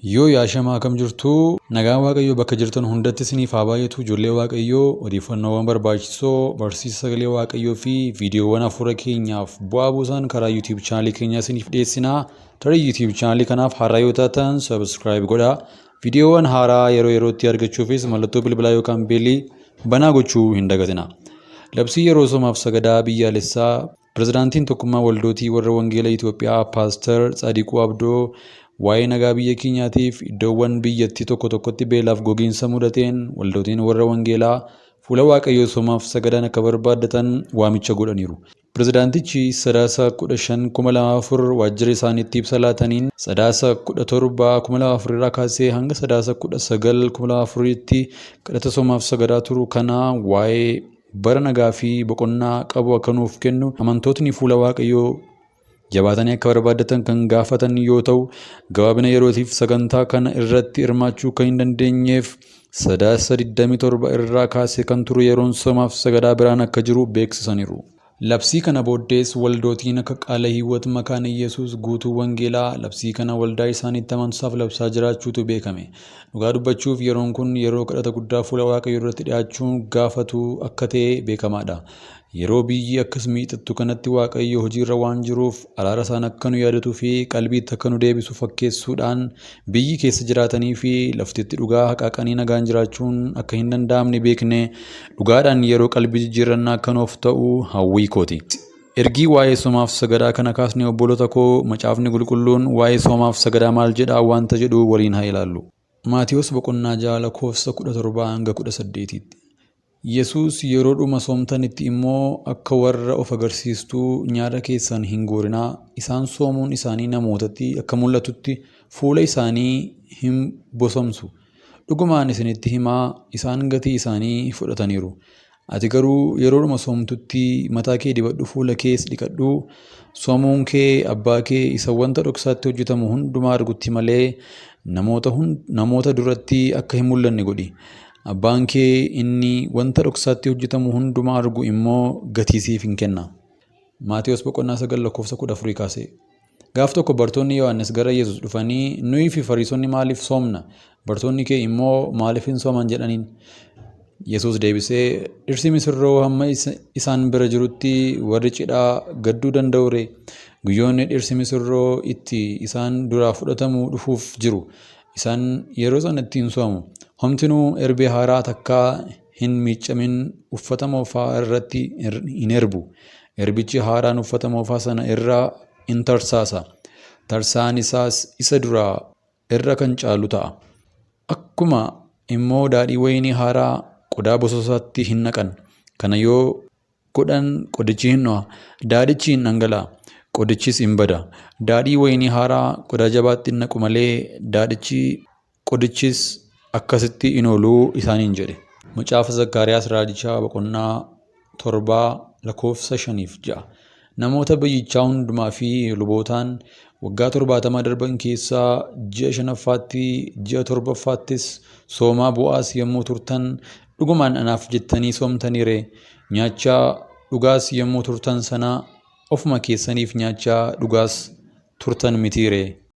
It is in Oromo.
Yoo yaashamaa kam jirtu nagaan waaqayyoo bakka jirtan hundatti isiniif haa baay'atu. Ijoollee waaqayyoo odeeffannoowwan barbaachisoo barsiisa sagalee waaqayyoo fi viidiyoowwan hafuura keenyaaf bu'aa buusan karaa YouTube chaanalii keenyaa isiniif dhiyeessinaa. Tarii YouTube chaanalii kanaaf haaraa yoo taatan subscribe godhaa. Viidiyoowwan haaraa yeroo yerootti argachuufis mallattoo bilbilaa yookaan beelii banaa gochuu hin dagatinaa. Labsii yeroo somaaf sagadaa biyyaalessaa pirezidaantiin tokkummaa waldootii warra wangeela Itoophiyaa Paaster Tsaadiquu Abdoo waa'ee nagaa biyya keenyaatiif iddoowwan biyyattii tokko tokkotti beelaaf gogiinsa mudateen waldootiin warra wangeelaa fuula waaqayyoo somaaf sagadan akka barbaaddatan waamicha godhaniiru. Pirezidaantichi sadaasa 15/2004 waajjira isaaniitti ibsa laataniin sadaasa 17/2004 irraa kaasee hanga sadaasa 19/2004tti kadhata somaaf sagadaa turu kana waa'ee bara nagaa fi boqonnaa qabu akka nuuf kennu amantootni fuula waaqayyoo jabaatanii akka barbaaddatan kan gaafatan yoo ta'u, gabaabina yerootiif sagantaa kana irratti hirmaachuu kan hin dandeenyeef sadaasa 27 irraa kaasee kan turu yeroon somaaf sagadaa biraan akka jiru beeksisaniiru. Labsii kana booddees waldootiin akka qaala hiiwwat makaana Yesuus guutuu wangeelaa labsii kana waldaa isaaniitti amansaaf labsaa jiraachuutu beekame. Dhugaa dubbachuuf yeroon kun yeroo kadhata guddaa fuula waaqayyoo irratti dhiyaachuun gaafatu akka ta'e beekamaadha. Yeroo biyyi akkas miixattu kanatti waaqayyo hojiirra waan jiruuf araara isaan akka nu yaadatuu fi qalbiitti akka nu deebisu fakkeessuudhaan biyyi keessa jiraatanii fi laftitti dhugaa haqaaqanii nagaan jiraachuun akka hin danda'amne beekne dhugaadhaan yeroo qalbii jijjiirannaa akka nuuf ta'u hawwii kooti. Ergii waa'ee somaaf sagadaa kana kaasne obboloota koo macaafni qulqulluun waa'ee somaaf sagadaa maal jedhaa wanta jedhu waliin haa ilaallu. Maatiyos boqonnaa 6:17-18 Yesuus yeroo dhuma soomtanitti immoo akka warra of agarsiistuu nyaata keessan hin guurinaa. Isaan soomuun isaanii namootatti akka mul'atutti fuula isaanii hin bosomsu. Dhugumaan isinitti himaa isaan gatii isaanii fudhataniiru. Ati garuu yeroo dhuma soomtutti mataa kee dibadhu, fuula kees dhiqadhu. Soomuun kee abbaa kee isa wanta dhoksaatti hojjetamu hundumaa argutti malee namoota duratti akka hin mul'anne godhi. Abbaan kee inni wanta dhoksaatti hojjetamu hundumaa argu immoo gatii siif hin kenna. Maatiyos boqonnaa 9:14 kaasee. Gaaf tokko bartoonni Yohaannis gara Yesuus dhufanii nuyi fi Fariisonni maaliif soomna? Bartoonni kee immoo maaliif hin sooman jedhaniin? Yesuus deebisee dhirsi misirroo hamma isaan bira jirutti warri cidhaa gadduu danda'u ree? Guyyoonni dhirsi misirroo itti isaan duraa fudhatamu dhufuuf jiru. Isaan yeroo sanatti hin soomu. Homtinuu erbee haaraa takkaa hin miiccamin uffata moofaa irratti hin erbu. Erbichi haaraan uffata moofaa sana irraa in tarsaasa. Tarsaan isaas isa duraa irra kan caalu ta'a. Akkuma immoo daadhii wayinii haaraa qodaa bososaatti hin naqan. Kana yoo godhan qodichi hin ho'a. Daadhichi hin dhangala'a. Qodichis hin bada. Daadhii wayinii haaraa qodaa jabaatti hin naqu malee qodichis akkasitti in ooluu isaaniin jedhe. Macaafa Zakkaariyaas raajichaa boqonnaa 7:5-6. Namoota biyyichaa hundumaa fi lubootaan waggaa 70 darban keessaa ji'a 5ffaatti ji'a 7ffaattis soomaa bu'aas yommuu turtan dhugumaan anaaf jettanii soomtanii ree? Nyaachaa dhugaas yommuu turtan sana ofuma keessaniif nyaachaa dhugaas turtan mitii ree?